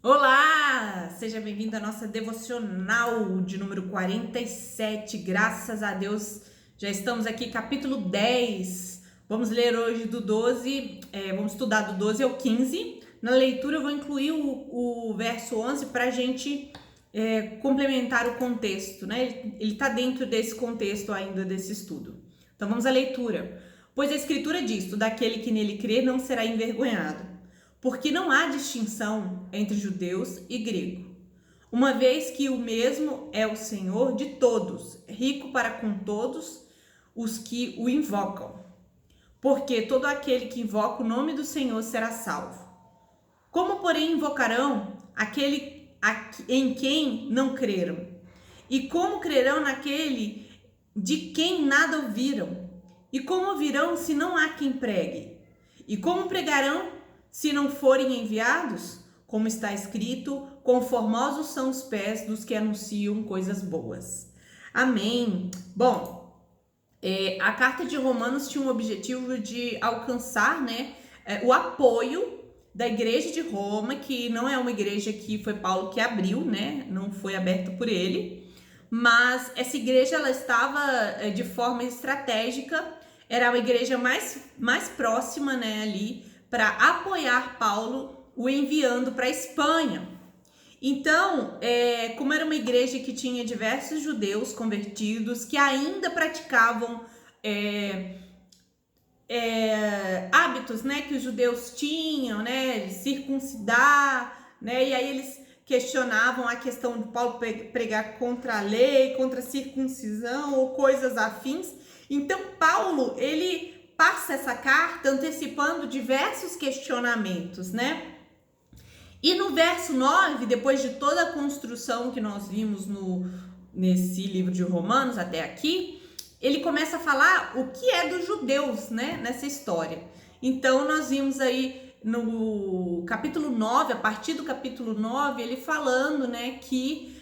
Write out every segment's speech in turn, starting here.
Olá! Seja bem-vindo à nossa devocional de número 47. Graças a Deus, já estamos aqui, capítulo 10. Vamos ler hoje do 12, vamos estudar do 12 ao 15. Na leitura eu vou incluir o verso 11 para a gente complementar o contexto, né? Ele está dentro desse contexto ainda desse estudo. Então vamos à leitura. Pois a Escritura diz: todo aquele que nele crê não será envergonhado. Porque não há distinção entre judeus e grego, uma vez que o mesmo é o Senhor de todos, rico para com todos os que o invocam. Porque todo aquele que invoca o nome do Senhor será salvo. Como, porém, invocarão aquele em quem não creram? E como crerão naquele de quem nada ouviram? E como ouvirão se não há quem pregue? E como pregarão se não forem enviados? Como está escrito: conformosos são os pés dos que anunciam coisas boas. Amém. Bom, a carta de Romanos tinha um objetivo de alcançar, o apoio da igreja de Roma, que não é uma igreja que foi Paulo que abriu, né? Não foi aberta por ele, mas essa igreja ela estava de forma estratégica, era uma igreja mais próxima, né, ali, para apoiar Paulo, o enviando para a Espanha. Então, como era uma igreja que tinha diversos judeus convertidos que ainda praticavam hábitos, né, que os judeus tinham, né, de circuncidar, né, e aí eles questionavam a questão de Paulo pregar contra a lei, contra a circuncisão ou coisas afins. Então, Paulo, ele passa essa carta antecipando diversos questionamentos, né? E no verso 9, depois de toda a construção que nós vimos nesse livro de Romanos até aqui, ele começa a falar o que é dos judeus, né, nessa história. Então, nós vimos aí no capítulo 9, a partir do capítulo 9, ele falando, né, que,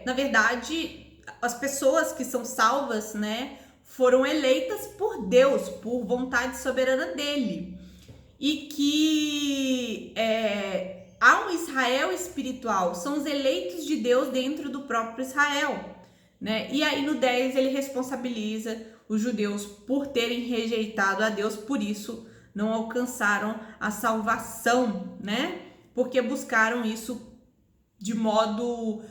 na verdade, as pessoas que são salvas, né, foram eleitas por Deus, por vontade soberana dele. E que há um Israel espiritual, são os eleitos de Deus dentro do próprio Israel, né? E aí no 10 ele responsabiliza os judeus por terem rejeitado a Deus, por isso não alcançaram a salvação, né? Porque buscaram isso de modo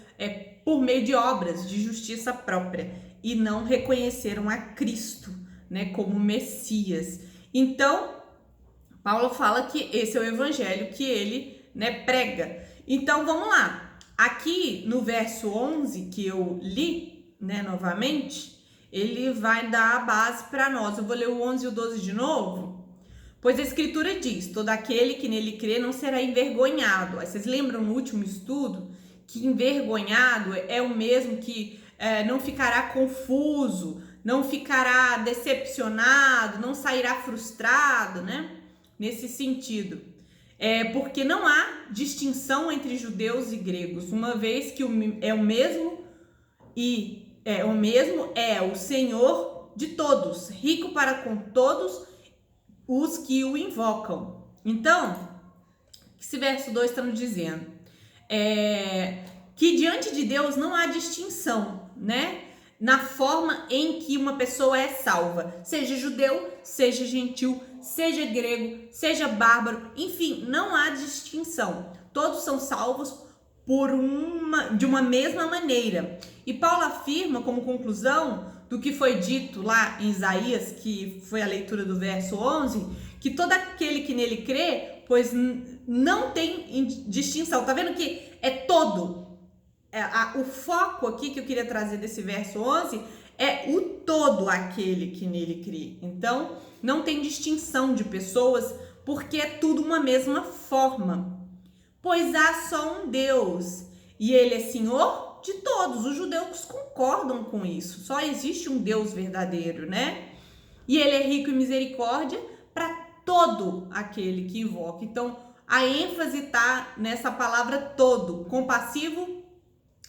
por meio de obras de justiça própria e não reconheceram a Cristo, né, como Messias. Então, Paulo fala que esse é o evangelho que ele, né, prega. Então, vamos lá. Aqui no verso 11 que eu li, né, novamente, ele vai dar a base para nós. Eu vou ler o 11 e o 12 de novo. Pois a Escritura diz: todo aquele que nele crê não será envergonhado. Aí vocês lembram no último estudo que envergonhado é o mesmo que não ficará confuso, não ficará decepcionado, não sairá frustrado, né? Nesse sentido. Porque não há distinção entre judeus e gregos, uma vez que o mesmo é o Senhor de todos, rico para com todos os que o invocam. Então, esse verso 2 está nos dizendo que diante de Deus não há distinção, né? Na forma em que uma pessoa é salva, seja judeu, seja gentil, seja grego, seja bárbaro, enfim, não há distinção. Todos são salvos de uma mesma maneira. E Paulo afirma como conclusão do que foi dito lá em Isaías, que foi a leitura do verso 11, que todo aquele que nele crê, pois não tem distinção. Tá vendo que é todo? O foco aqui que eu queria trazer desse verso 11 é o todo aquele que nele crê. Então, não tem distinção de pessoas, porque é tudo uma mesma forma. Pois há só um Deus, e ele é Senhor de todos. Os judeus concordam com isso. Só existe um Deus verdadeiro, né? E ele é rico em misericórdia para todo aquele que invoca. Então, a ênfase está nessa palavra todo, compassivo,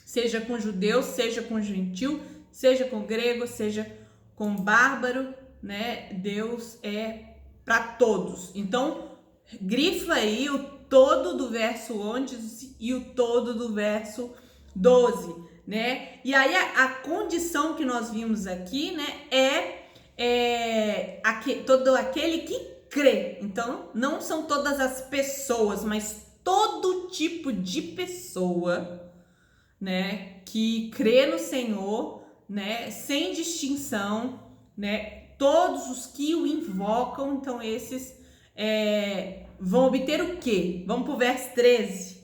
seja com judeu, seja com gentil, seja com grego, seja com bárbaro, né? Deus é para todos. Então, grifa aí todo do verso 11 e o todo do verso 12, né? E aí a condição que nós vimos aqui, né, todo aquele que crê. Então, não são todas as pessoas, mas todo tipo de pessoa, né, que crê no Senhor, né, sem distinção, né, todos os que o invocam. Então esses vão obter o quê? Vamos para o verso 13.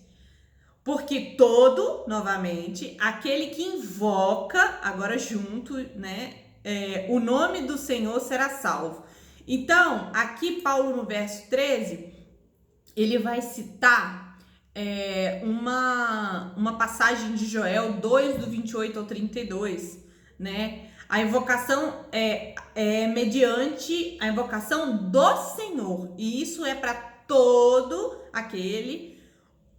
Porque todo, novamente, aquele que invoca, agora junto, né, o nome do Senhor será salvo. Então, aqui Paulo no verso 13, ele vai citar uma passagem de Joel 2, do 28 ao 32, né? A invocação é mediante a invocação do Senhor, e isso é para todo aquele.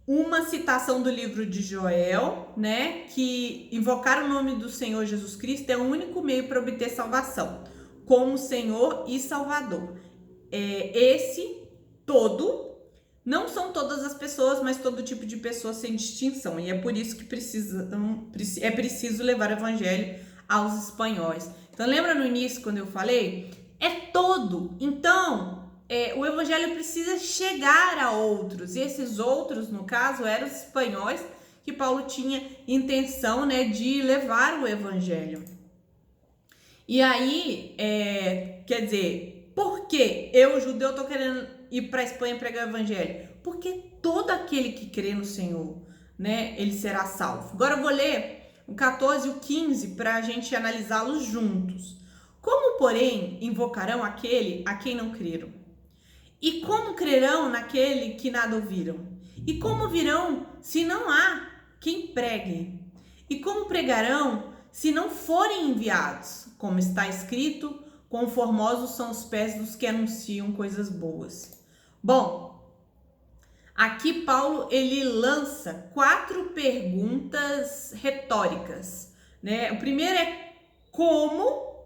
Uma citação do livro de Joel, né? Que invocar o nome do Senhor Jesus Cristo é o único meio para obter salvação, como Senhor e Salvador. Esse todo, não são todas as pessoas, mas todo tipo de pessoa sem distinção. E é por isso que é preciso levar o evangelho aos espanhóis. Então, lembra no início quando eu falei? É todo. Então, o evangelho precisa chegar a outros. E esses outros, no caso, eram os espanhóis que Paulo tinha intenção, né, de levar o evangelho. E aí, quer dizer, por que eu, judeu, estou querendo ir para a Espanha pregar o evangelho? Porque todo aquele que crê no Senhor, né, ele será salvo. Agora eu vou ler o 14 e o 15 para a gente analisá-los juntos. Como, porém, invocarão aquele a quem não creram? E como crerão naquele que nada ouviram? E como virão se não há quem pregue? E como pregarão se não forem enviados? Como está escrito, quão formosos são os pés dos que anunciam coisas boas. Bom, aqui Paulo ele lança 4 perguntas retóricas, né? O primeiro é como,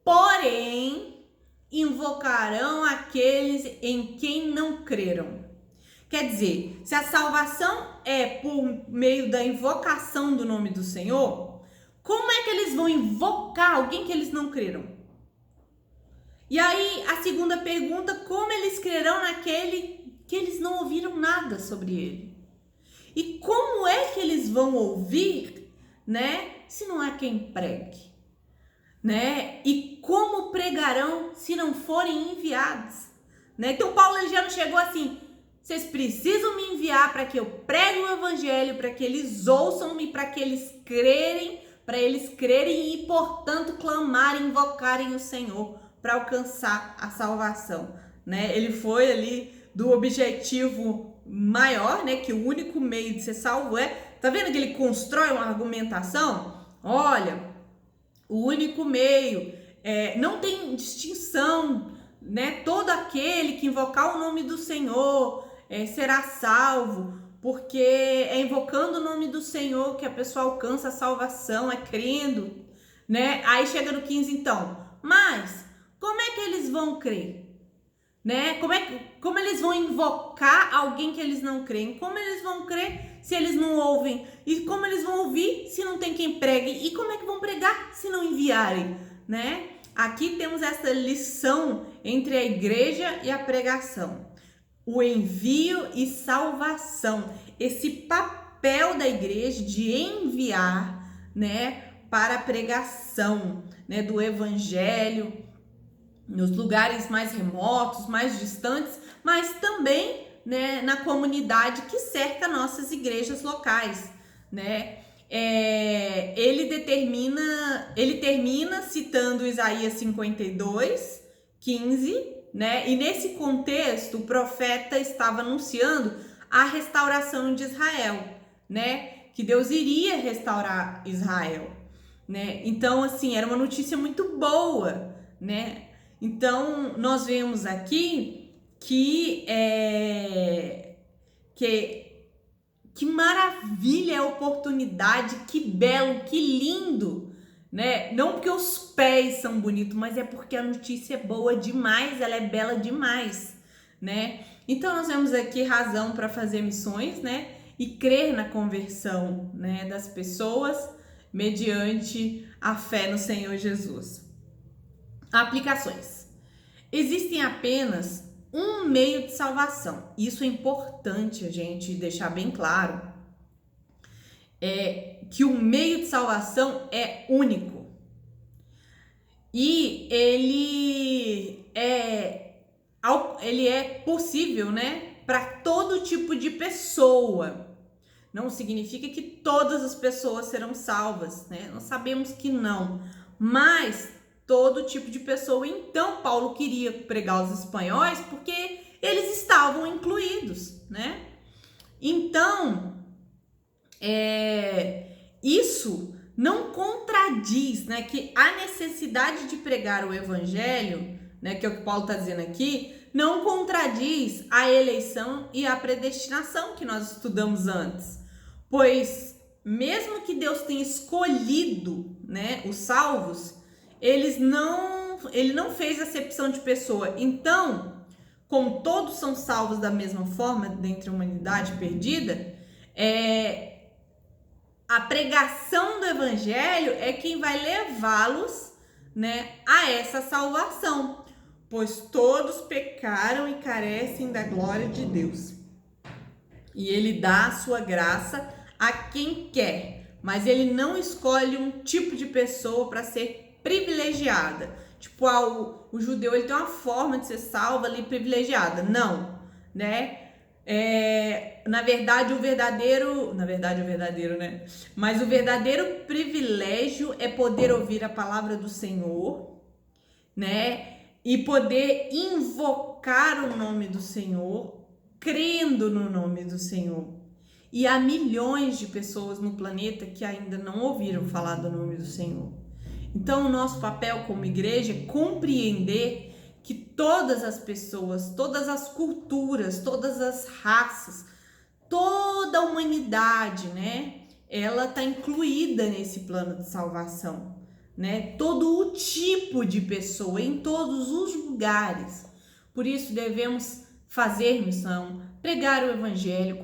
porém, invocarão aqueles em quem não creram. Quer dizer, se a salvação é por meio da invocação do nome do Senhor, como é que eles vão invocar alguém que eles não creram? E aí, a segunda pergunta, como eles crerão naquele que eles não ouviram nada sobre ele? E como é que eles vão ouvir, né, se não há quem pregue? Né? E como pregarão se não forem enviados? Né? Então Paulo ele já não chegou assim, vocês precisam me enviar para que eu pregue o evangelho, para que eles ouçam e para eles crerem e, portanto, clamarem, invocarem o Senhor para alcançar a salvação, né? Ele foi ali do objetivo maior, né? Que o único meio de ser salvo tá vendo que ele constrói uma argumentação? Olha, o único meio, não tem distinção, né? Todo aquele que invocar o nome do Senhor será salvo, porque é invocando o nome do Senhor que a pessoa alcança a salvação, crendo, né? Aí chega no 15 então, mas como é que eles vão crer? Né? Como eles vão invocar alguém que eles não creem? Como eles vão crer se eles não ouvem? E como eles vão ouvir se não tem quem pregue? E como é que vão pregar se não enviarem? Né? Aqui temos essa lição entre a igreja e a pregação. O envio e salvação. Esse papel da igreja de enviar, né, para a pregação, né, do evangelho, nos lugares mais remotos, mais distantes, mas também, né, na comunidade que cerca nossas igrejas locais, né? Ele termina citando Isaías 52, 15, né? E nesse contexto, o profeta estava anunciando a restauração de Israel, né? Que Deus iria restaurar Israel, né? Então, assim, era uma notícia muito boa, né? Então, nós vemos aqui que maravilha a oportunidade, que belo, que lindo, né? Não porque os pés são bonitos, mas é porque a notícia é boa demais, ela é bela demais, né? Então nós temos aqui razão para fazer missões, né? E crer na conversão, né, das pessoas mediante a fé no Senhor Jesus. Aplicações. Existem apenas um meio de salvação. Isso é importante a gente deixar bem claro. Que o meio de salvação é único. E ele é possível, né, para todo tipo de pessoa. Não significa que todas as pessoas serão salvas, né? Nós sabemos que não, mas todo tipo de pessoa. Então, Paulo queria pregar aos espanhóis porque eles estavam incluídos, né? Então, isso não contradiz, né, que a necessidade de pregar o evangelho, né, que é o que Paulo está dizendo aqui, não contradiz a eleição e a predestinação que nós estudamos antes. Pois, mesmo que Deus tenha escolhido, né, os salvos, ele não fez acepção de pessoa. Então, como todos são salvos da mesma forma dentre a humanidade perdida, a pregação do evangelho é quem vai levá-los, né, a essa salvação, pois todos pecaram e carecem da glória de Deus. E ele dá a sua graça a quem quer, mas ele não escolhe um tipo de pessoa para ser privilegiada. Tipo, o judeu ele tem uma forma de ser salvo ali privilegiada. Não, né? Na verdade, o verdadeiro, né? Mas o verdadeiro privilégio é poder ouvir a palavra do Senhor, né? E poder invocar o nome do Senhor, crendo no nome do Senhor. E há milhões de pessoas no planeta que ainda não ouviram falar do nome do Senhor. Então, o nosso papel como igreja é compreender que todas as pessoas, todas as culturas, todas as raças, toda a humanidade, né, ela está incluída nesse plano de salvação, né? Todo o tipo de pessoa, em todos os lugares. Por isso devemos fazer missão, pregar o evangelho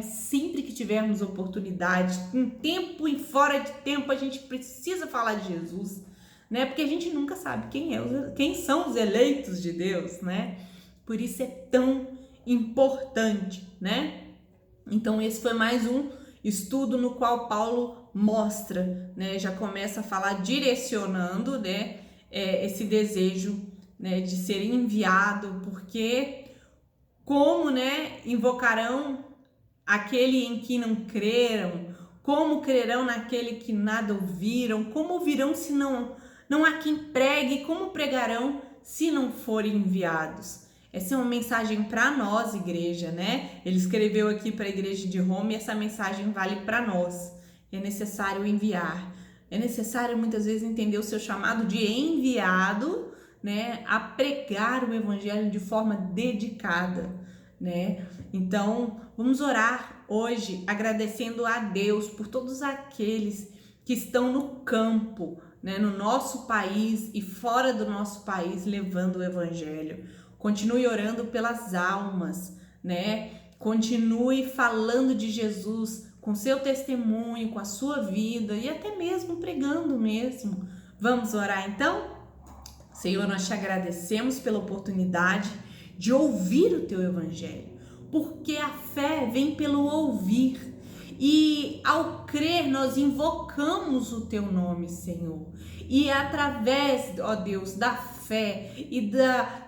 sempre que tivermos oportunidade, em tempo e fora de tempo, a gente precisa falar de Jesus, né? Porque a gente nunca sabe quem são os eleitos de Deus, né? Por isso é tão importante, né? Então esse foi mais um estudo no qual Paulo mostra, né? Já começa a falar direcionando, né, esse desejo, né, de ser enviado, porque como, né, invocarão aquele em que não creram? Como crerão naquele que nada ouviram? Como ouvirão se não há quem pregue? Como pregarão se não forem enviados? Essa é uma mensagem para nós, igreja, né? Ele escreveu aqui para a igreja de Roma e essa mensagem vale para nós. É necessário enviar. É necessário muitas vezes entender o seu chamado de enviado, né, a pregar o evangelho de forma dedicada, né? Então, vamos orar hoje agradecendo a Deus por todos aqueles que estão no campo, né, no nosso país e fora do nosso país levando o evangelho. Continue orando pelas almas, né? Continue falando de Jesus com seu testemunho, com a sua vida e até mesmo pregando mesmo. Vamos orar então? Senhor, nós te agradecemos pela oportunidade de ouvir o teu evangelho, porque a fé vem pelo ouvir e ao crer nós invocamos o teu nome, Senhor, e através, ó Deus, da fé e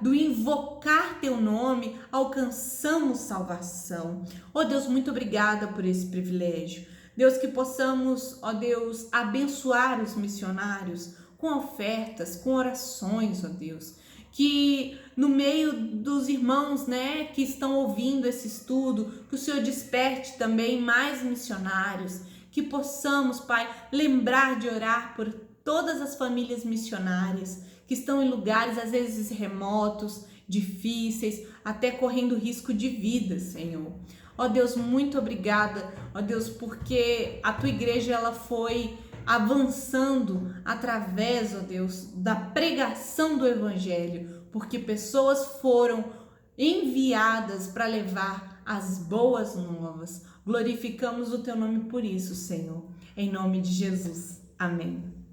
do invocar teu nome alcançamos salvação. Ó Deus, muito obrigada por esse privilégio. Deus, que possamos, ó Deus, abençoar os missionários com ofertas, com orações, ó Deus, que no meio dos irmãos, né, que estão ouvindo esse estudo, que o Senhor desperte também mais missionários, que possamos, Pai, lembrar de orar por todas as famílias missionárias que estão em lugares às vezes remotos, difíceis, até correndo risco de vida, Senhor. Ó Deus, muito obrigada, ó Deus, porque a tua igreja ela foi avançando através, ó Deus, da pregação do evangelho, porque pessoas foram enviadas para levar as boas novas. Glorificamos o teu nome por isso, Senhor. Em nome de Jesus. Amém.